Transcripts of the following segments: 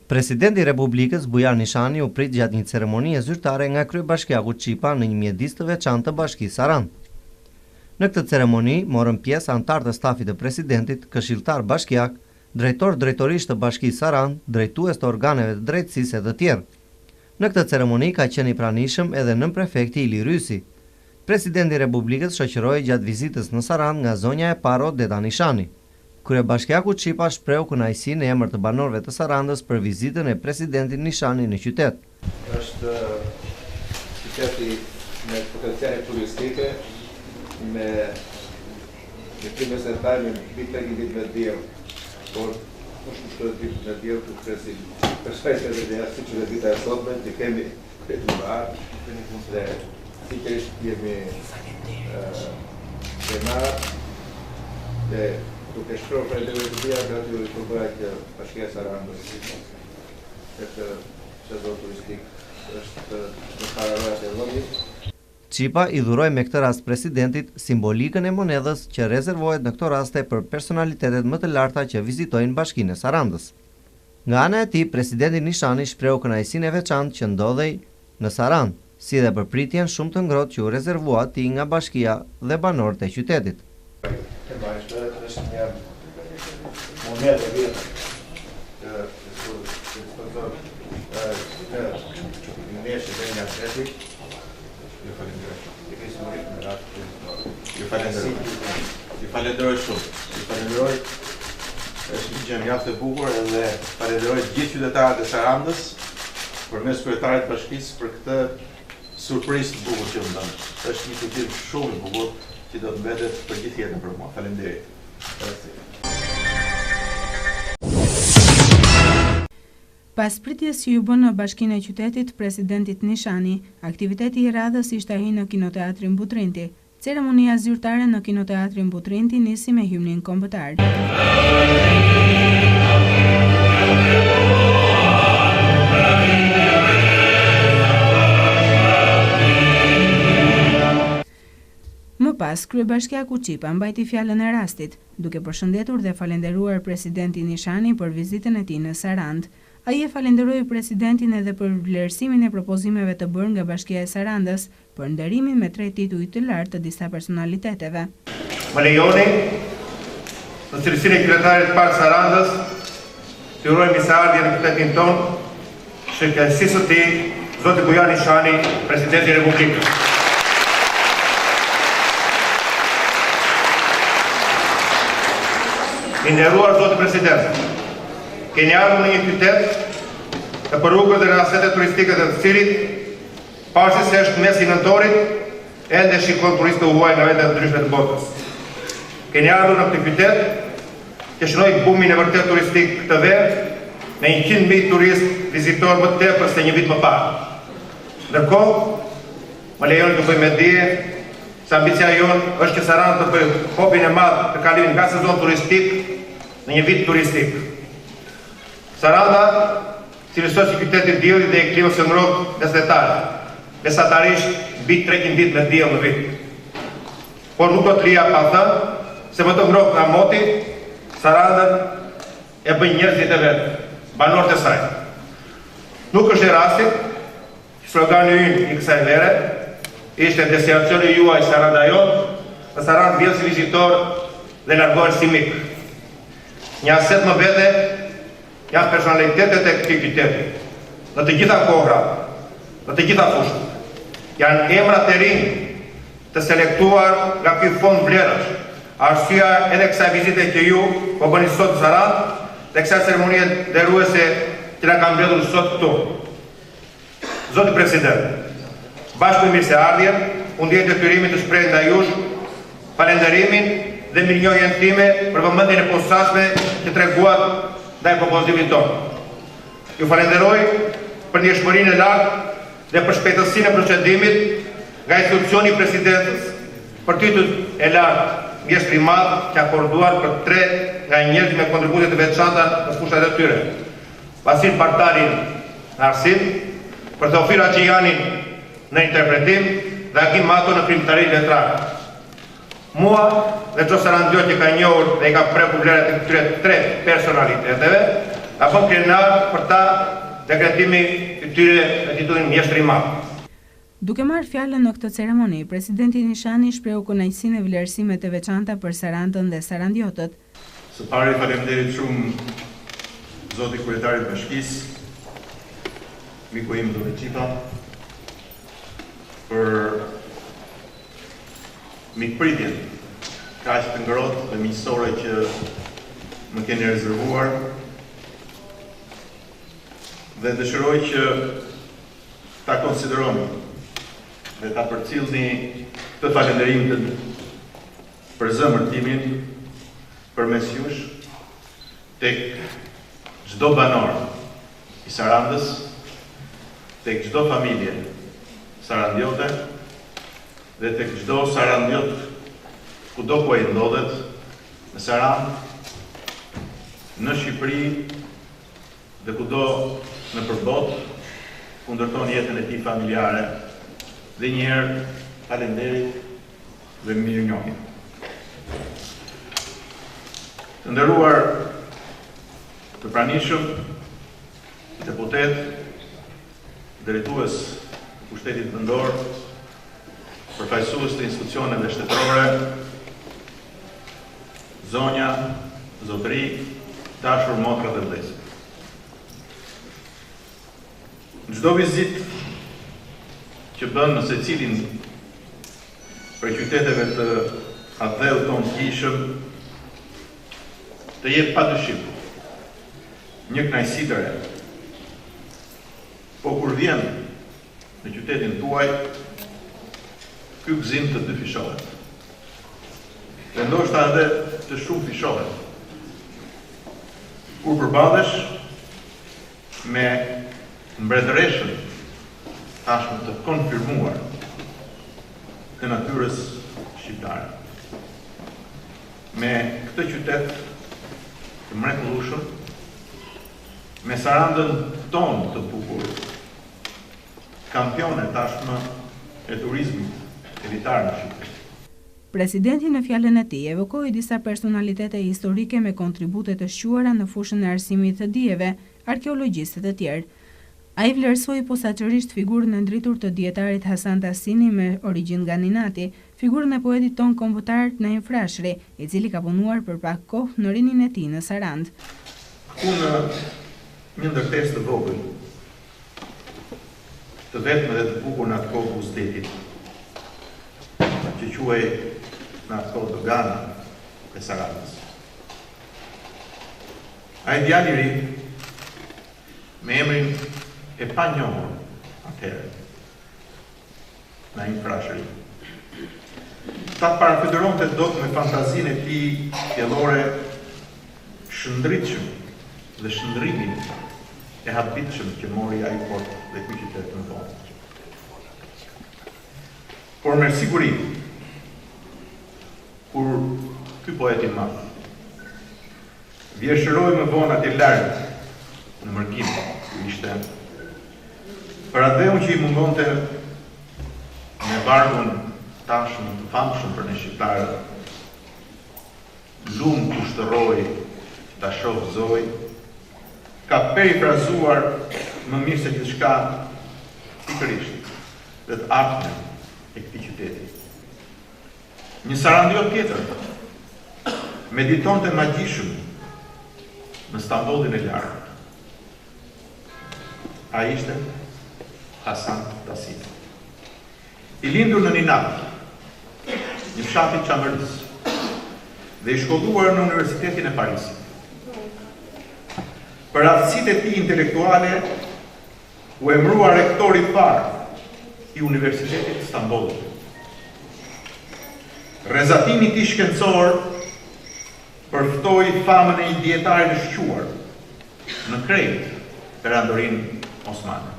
Presidenti i Republikës Bujar Nishani u prit gjatë një ceremonie zyrtare nga kryebashkiaku Çipa në një mjedis të veçantë të Bashkisë Sarandë. Në këtë ceremoni morën pjesë anëtarët e stafit të presidentit, këshilltar bashkiak, drejtor drejtorisht të Bashkisë Sarandë, drejtues të organeve të drejtësisë e të tjerë. Në këtë ceremoni ka qenë i pranishëm edhe nënprefekti Ili Rysi. Presidenti i Republikës shoqëroi gjatë vizitës në Sarandë nga zonja e parë Odeta Nishani. Kryebashkiaku Çipa shpreu kënaqësi në emër të banorëve të Sarandës për vizitën e presidentit Nishani në qytet. Është qyteti me potenciale turistike, me mesetar me bitë me diell, por është shkruar ditë me diell për presin. Për shpejtë dhe ashtu që dita e sotme që kemi kretuar, kemi punë sigurisht jemi dhe duke shkruar për televizion gati të bëjë Bashkia e Sarandës. Këtë sezon turistik është në pararet e vendit. Çipa i dhuroi me këtë rast presidentit simbolikën e monedhës që rezervohet në këto raste për personalitetet më të larta që vizitojnë Bashkinë e Sarandës. Nga ana e tij, presidenti Nishani shpreu kënaqësinë e veçantë që ndodhej në Sarandë, si dhe për pritjen shumë të ngrohtë që u rezervua atij nga bashkia dhe banorët e qytetit. Është një monedë e vjetër Ju falenderoj shumë. Ju falenderoj. Është një gjë mjaft e bukur dhe falenderoj gjithë qytetarët e Sarandës përmes kryetarit të bashkisë për këtë surprizë të bukur që më dhënë. Është një kujtim shumë i bukur që do të mbetet për gjithë jetën për mua. Faleminderit. Pas pritjes që ju bën në Bashkinë e Qytetit presidentit Nishani, aktiviteti i radhës ishte ai në Kinoteatrin Butrinti. Ceremonia zyrtare në Kinoteatrin Butrinti nisi me himnin kombëtar. Më pas, kryebashkiaku Çipa mbajti fjalën e rastit, duke përshëndetur dhe falenderuar presidentin Nishani për vizitën e tij në Sarandë. Ai e falenderoi presidentin edhe për vlerësimin e propozimeve të bërë nga Bashkia e Sarandës për nderimin me 3 tituj të lartë të disa personaliteteve. Më lejoni, në cilësinë e kryetarit parë të Sarandës, të uroj mirëseardhje në qytetin tonë, shënjësisë së tij, zoti Bujar Nishani, presidenti i Republikës. I nderuar zoti president, keni ardhur në një qytet e përrugur dhe rastetet turistike të cilit, pavarësisht se është mes i nëntorit, ende shikon turistë të huaj nga vende të ndryshme të botës. Keni ardhur në këtë qytet që shënoi bumin e vërtet turistik këtë verë me 100.000 turistë vizitorë më tepër se një vit më parë. Ndërkohë, më lejoni të bëj me dije se ambicia jonë është që Sarandë të bëjë hopin e madh të kalimit nga sezon turistik në një vit turistik. Saranda cilësohet si qyteti i diellit dhe i klimës së ngrohtë mesatare. Mesatarisht mbi 300 ditë me diell në vit. Por nuk do të lija pa thënë se më të ngrohtë nga moti, Saranda e bën njerëzit e vet, banorët e saj. Nuk është e rastit, slogani ynë i kësaj vere ishte destinacioni juaj Saranda jon, në Sarandë vjen si vizitor dhe largohet si mik. Një aset më vete janë personalitetet e këtij qyteti. Në të gjitha kohrat, në të gjitha fushët, janë emrat e rinj të selektuar nga ky fond vlerash. Arsyeja edhe kësaj vizite që ju po bëni sot në Sarandë dhe kësaj ceremonie nderuese që na ka mbledhur sot këtu. Zoti president, bashkë me mirëseardhjen, unë ndjej detyrimin të shpreh ndaj jush falënderimin dhe mirënjohjen time për vëmendjen e posaçme që treguat ndaj propozimit tonë. Ju falenderoj për ndjeshmërinë e lartë dhe për shpejtësinë e procedimit nga institucioni i presidentës për titull e lartë mjeshtri i madh që akorduar për 3 nga njerëzit me kontribute të veçanta në fushat e tyre. Vasil Partarin në arsim, për Teofil Haxhianin në interpretim dhe Agim Mato në krimtari letrare. Mua dhe Gjo Sarandjo që ka njohur dhe i ka preku vlerat e këtyre 3 personaliteteve, apo krenar për ta dekretimi të tyre e titullin mjeshtri i madh. Duke marrë fjalën në këtë ceremoni, presidenti Nishani shprehu kënaqësinë e vlerësimet e veçanta për Sarandën dhe sarandiotët. Së pari faleminderit shumë zoti kryetarit të bashkisë, miku im Dore Qipa, për mikpritjen kaq të ngrohtë dhe miqësore që më keni rezervuar, dhe dëshiroj që ta konsideroni dhe ta përcjellni këtë falënderim të përzemër timin përmes jush tek çdo banor i Sarandës, tek çdo familje sarandiote dhe tek çdo sarandiot kudo ku ai ndodhet në Sarandë, në Shqipëri dhe kudo në përbot ku ndërton jetën e tij familjare. Dhe njëherë faleminderit dhe mirënjohje. Të nderuar të pranishëm, deputet, drejtues të pushtetit vendor, përfaqësues të institucioneve shtetërore, zonja, zotëri, dashur motra dhe vëllezër. Çdo vizitë që bën në secilin për qyteteve të atdheut tonë të gjishëm, të jep padyshim një kënaqësi të re. Po kur vjen në qytetin tuaj, ky gëzim të dy fishohet. Dhe ndoshta edhe të shumë fishohet. Kur përballesh me mbretëreshën tashmë të konfirmuar të natyrës shqiptare, me këtë qytet të mrekullueshëm, me Sarandën tonë të bukur, kampione tashmë e turizmit elitar në Shqipëri. Presidenti në fjalën e tij evokoi disa personalitete historike me kontribute të shquara në fushën e arsimit të dijeve, arkeologjistë të tjerë. Ai vlerësoi posaçërisht figurën e ndritur të dietarit Hasan Tasini me origjinë nga Ninati, figurën e poetit ton kombëtar Naim Frashëri, i cili ka punuar për pak kohë në rinin e tij në Sarandë. Unë një ndërtesë të vogël, të vetme dhe të bukur në atë kohë Buzdetit, që quhej në atë kohë Dogana e Sarandës. Ai djalë i ri me emrin e pa njohur atëherë, Naim Frashëri, ta parafiguronte dot me fantazinë e tij fillore shëndritshëm dhe shëndrimin e habitshëm që mori ai port dhe ky qytet në vonë. Por me siguri, kur ky poet i madh vjeshëroi më vonë atje larg në mërkim, ishte për atë që i mungonte me vargun tashmë të famshëm për në shqiptarët, lumë të shtëroj, ta shoh zoj, ka perifrazuar më mirë se diçka pikërisht dhe të artën e këtij qyteti. Një sarandiot tjetër meditonte magjishëm në Stambollin e lartë. Ai ishte Hasan Tasini. I lindur në Ninat, një fshat i Çamërisë, dhe i shkolluar në Universitetin e Parisit. Për aftësitë e tij intelektuale, u emërua rektori i parë i Universitetit të Stambollit. Rrezatimi i tij shkencor përftoi famën e një dietari të shquar në krejt perandorin osmane.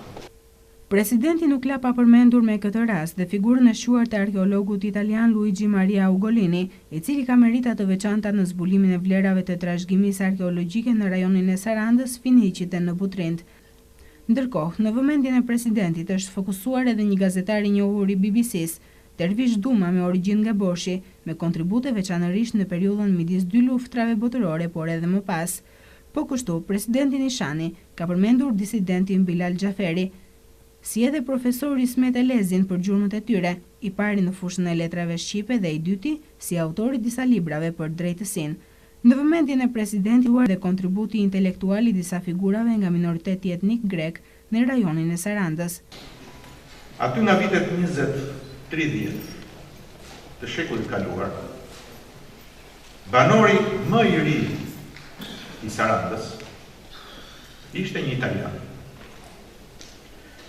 Presidenti nuk la pa përmendur me këtë rast dhe figurën e shquar të arkeologut italian Luigi Maria Ugolini, i cili ka merita të veçanta në zbulimin e vlerave të trashëgimisë arkeologjike në rajonin e Sarandës, Finiqit dhe në Butrind. Ndërkohë, në vëmendjen e presidentit është fokusuar edhe një gazetar i njohur i BBC-s, Dervish Duma me origjinë nga Boshi, me kontribute veçanërisht në periudhën midis dy luftrave botërore, por edhe më pas. Po kështu, presidenti Nishani ka përmendur disidentin Bilal Xhaferi, si edhe profesori Ismet Elezin për gjurmët e tyre, i pari në fushën e letrave shqipe dhe i dyti si autori disa librave për drejtësinë. Në vëmendjen e presidentit dhe kontributi intelektual i disa figurave nga minoriteti etnik grek në rajonin e Sarandës. Aty nga vitet 20-30 të shekullit kaluar, banori më i ri i Sarandës ishte një italian,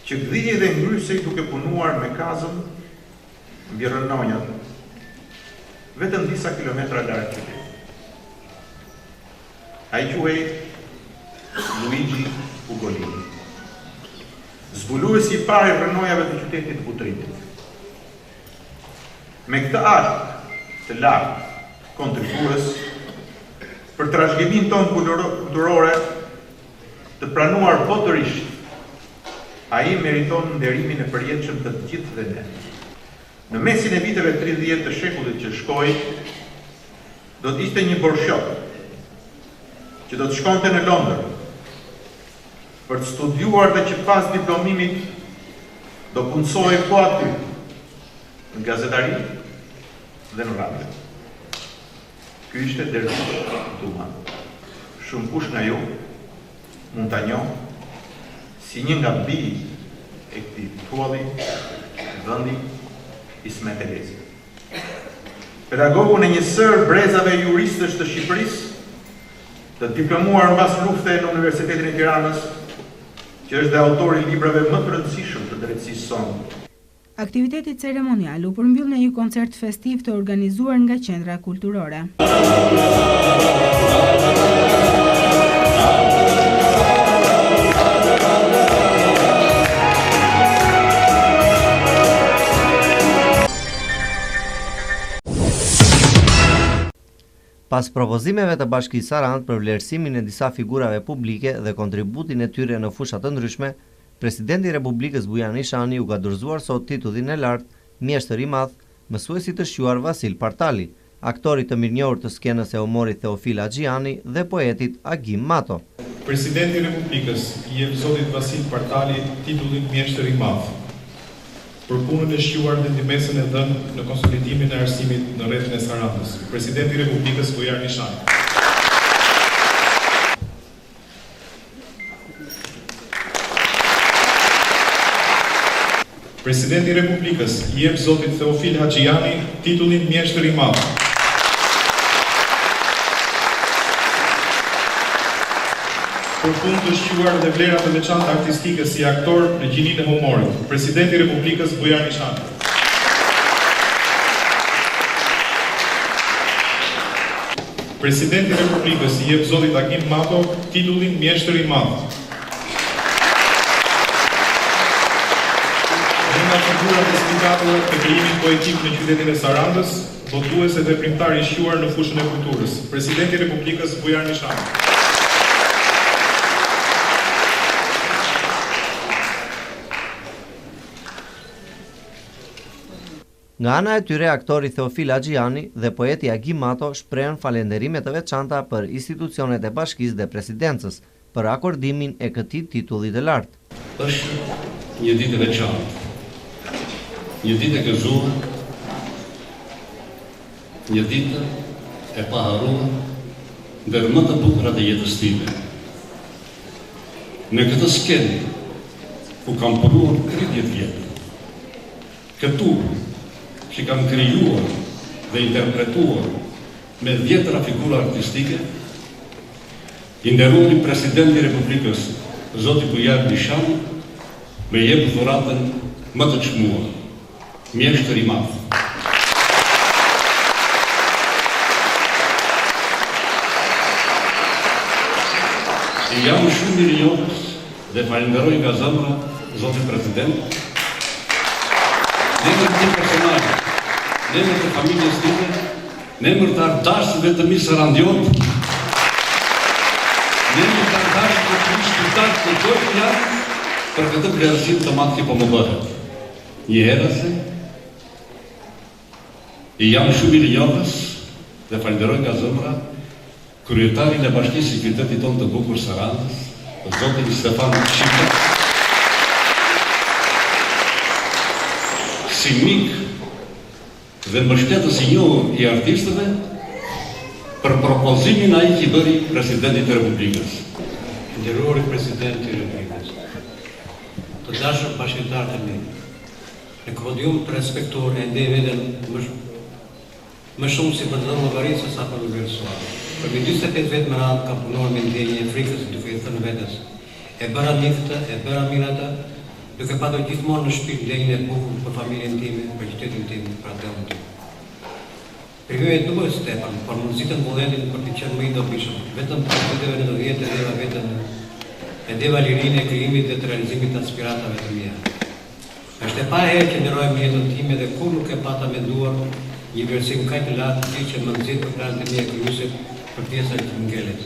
që gdhihej dhe ngrysej duke punuar me kazën mbi rënonjën, vetëm disa kilometra larg qytetit. Ai quhej Luigi Ugolini, zbuluesi i parë i rënojave të qytetit Butritit. Me këtë akt të lartë kontribues për trashëgimin tonë kulturore të pranuar botërisht, ai meriton nderimin e përjetshëm të gjithëve ne. Në mesin e viteve 30 të shekullit që shkoi, do të ishte një borshok që do të shkonte në Londër për të studiuar dhe që pas diplomimit do punësoj po aty në gazetari dhe në radio. Ky ishte Dervish Duman. Shumë kush nga ju mund ta njoh si një nga bijtë e këtij tualli vendi Ismet Elezi. Pedagogu në një sër brezave juristësh të Shqipërisë, të diplomuar mbas lufte në Universitetin e Tiranës, që është dhe autori i librave më të rëndësishëm të drejtësisë sonë. Aktiviteti ceremonial u përmbyll në një koncert festiv të organizuar nga Qendra Kulturore. Pas propozimeve të Bashkisë Sarandë për vlerësimin e disa figurave publike dhe kontributin e tyre në fusha të ndryshme, Presidenti i Republikës Bujar Nishani u ka dorëzuar sot titullin e lartë mjeshtër i madh mësuesit të shquar Vasil Partali, aktorit të mirënjohur të skenës e humorit Theofil Haxhiani dhe poetit Agim Mato. Presidenti i Republikës i jep zotit Vasil Partali titullin mjeshtër i madh për punën e shquar dhe ndihmën e dhënë në konsolidimin e arsimit në rrethin e Sarandës. Presidenti i Republikës Bujar Nishani. Presidenti i Republikës i jep zotit Theofil Haxhiani titullin mjeshtër i madh për punë të shquar dhe vlera të veçanta artistike si aktor në gjininë e humorit. Presidenti i Republikës Bujar Nishani. Presidenti i Republikës i jep zotit Agim Mato titullin mjeshtër i madh. Figurat e spikatëve të krijimit poetik në qytetin e Sarandës, botuese dhe veprimtar i shquar në fushën e kulturës. Presidenti i Republikës Bujar Nishani. Nga ana e tyre, aktori Theofil Haxhiani dhe poeti Agim Mato shprehen falënderime të veçanta për institucionet e Bashkisë dhe Presidencës për akordimin e këtij titulli të lartë. Është një ditë e veçantë. Një ditë e gëzuar, një ditë e paharuar, ndër më të bukurat e jetës time. Në këtë skenë, ku kam punuar 30 vjetë, këtu që kam krijuar dhe interpretuar me 10 figura artistike, i nderuari Presidenti i Republikës, Zoti Bujar Nishani, me jep dhuratën më të çmuar. Mjeshtër i madh. Jam shumë mirënjohës dhe falenderoj nga zemra zotin President, në emër të personale, në emër të familjes time, në emër të ardashëve të mi sarandiot, në emër të ardashëve të mi shqiptarë të gjojnë për këtë vlerësim të madh që po më bëhet. Një herëse, i jam shumë mirënjohës dhe falenderoj nga zemra kryetarin e bashkisë i qytetit tonë të bukur Sarandës, zotin Stefan Shika, si mik dhe mbështetës i njohur i artistëve për propozimin ai që i bëri presidentit të Republikës. Nderuari presidenti i Republikës, të dashur bashkëtarë të mi, në podium të respektuar e ndej veten më shumë si për të dhënë llogari se sa për vlerësuar. Për 28 vjet me radhë kam punuar me ndjenjë frikës duke i thënë vetes, e bëra miftë, e bëra mirata, duke patur gjithmonë në shpirt ndjenjën e bukur për familjen time, për qytetin tim, për atëllën tim. Privime duhet Stefan, por mundësitë në vullnetin për të qenë më i dobishëm, vetëm për viteve në 90 e deva vetën, e deva lirinë e krijimit dhe të realizimit të aspiratave të mia. Është e paherë që nderojmë jetën time dhe kur nuk e pata menduar një vlerësim kaq të lartë që më nxit për planet e mia kryese për pjesa e të ngelet.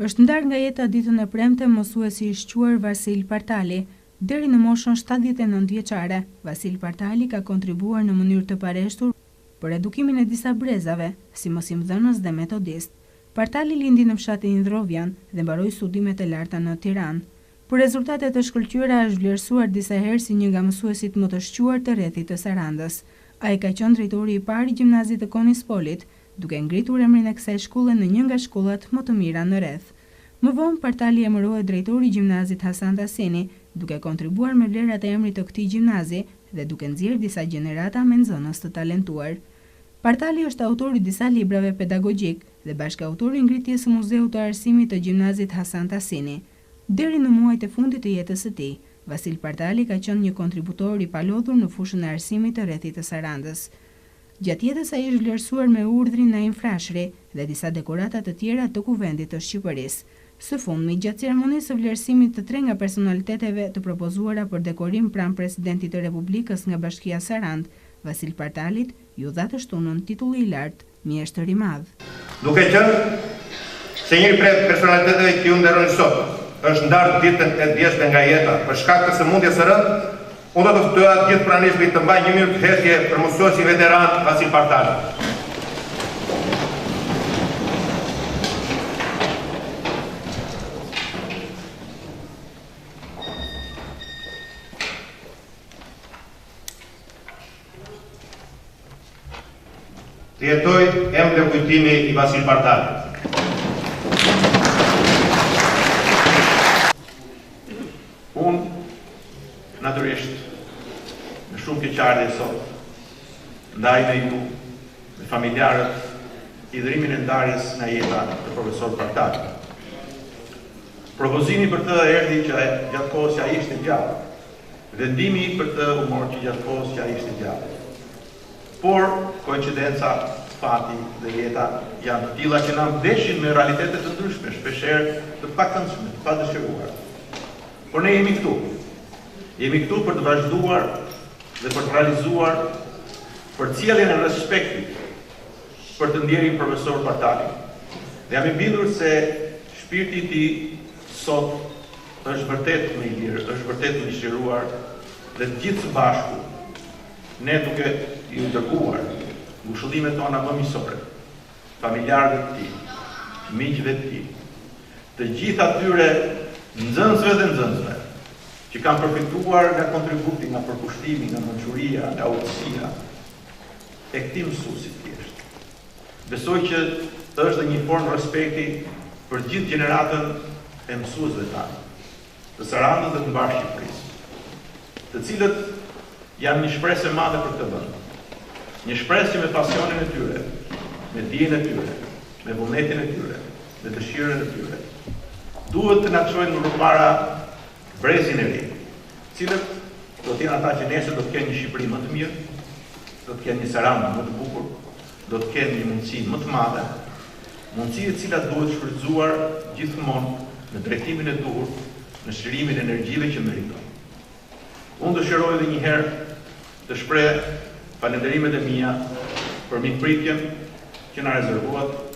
Është ndarë nga jeta ditën e premte mësuesi i shquar Vasil Partali. Deri në moshën 79 vjeçare, Vasil Partali ka kontribuar në mënyrë të pareshtur për edukimin e disa brezave, si mosimdhënës dhe metodist. Partali lindi në fshatin Indrovjan dhe mbaroi studimet e larta në Tiranë. Për rezultatet të shkëlqyera është vlerësuar disa herë si një nga mësuesit më të shquar të rrethit të Sarandës. Ai ka qenë drejtori i parë i gjimnazit të Konispolit, duke ngritur emrin e kësaj shkolle në një nga shkollat më të mira në rreth. Më vonë Partali emërohet drejtori i gjimnazit Hasan Tasini, duke kontribuar me vlerat e emrit të këtij gjimnazi dhe duke nxjerrë disa gjenerata me nxënës të talentuar. Partali është autor i disa librave pedagogjik dhe bashkëautor i ngritjes së muzeut të arsimit të gjimnazit Hasan Tasini. Deri në muajt e fundit të jetës së tij, Vasil Partali ka qenë një kontributor i palodhur në fushën e arsimit të rrethit të Sarandës. Gjatë jetës ai është vlerësuar me urdhrin Naim Frashëri dhe disa dekorata të tjera të Kuvendit të Shqipërisë. Së fundmi, gjatë ceremonisë së vlerësimit të 3 nga personaliteteve të propozuara për dekorim pranë presidentit të Republikës nga Bashkia Sarandë, Vasil Partalit ju dha të shtunën titulli i lartë Mjeshtër i Madh. Duke qenë se njëri prej personaliteteve që ju nderoni sot është ndarë ditën e djeshme nga jeta për shkak të sëmundjes së rëndë, unë do të ftoja të gjithë pranishmit të mbajnë 1 minutë heshtje për mësuesi veteran Vasil Partali. Të jetoj emri dhe kujtimi i Vasil Partali. Unë, natyrisht, në shumë keqardhje sot, ndaj me ju, me familjarët, idhërimin e ndarjes nga jeta të profesor Partali. Propozimi për të erdhi që gjatë kohës që ai ishte gjallë, vendimi për të u morë që gjatë kohës që ai ishte gjallë. Por, koincidenca, fati dhe jeta janë të tilla që na vdeshin me realitetet të ndryshme, shpeshherë të pakëndshme, të padëshiruara. Por ne jemi këtu. Jemi këtu për të vazhduar dhe për të realizuar përcjelljen e respektit për të ndjerin profesor Partali. Dhe jam i bindur se shpirti i tij sot është vërtet më i lirë, është vërtet më i shiruar dhe të gjithë së bashku ne duke i dërguar ngushëllimet tona më miqësore, familjarëve të tij, miqve të tij, të gjithë atyre nxënësve dhe nxënësve që kanë përfituar nga kontributi, nga përkushtimi, nga mençuria, nga urtësia e këtij mësuesi thjesht. Besoj që është dhe një formë respekti për gjithë gjeneratën e mësuesve tanë, të Sarandës dhe të mbar Shqipërisë, të cilët janë një shpresë e madhe për këtë vend. Një shpresë që me pasionin e tyre, me dijen e tyre, me vullnetin e tyre, me dëshirën e tyre, duhet të na çojnë më përpara brezin e ri, cilët do të jenë ata që nesër do të kenë një Shqipëri më të mirë, do të kenë një Sarandë më të bukur, do të kenë një mundësi më të madhe, mundësi e cilat duhet shfrytzuar gjithmonë në drejtimin e duhur, në shërimin e energjive që meriton. Unë dëshiroj edhe një herë të shpreh falënderimet e mia për mikpritjen që na rezervuat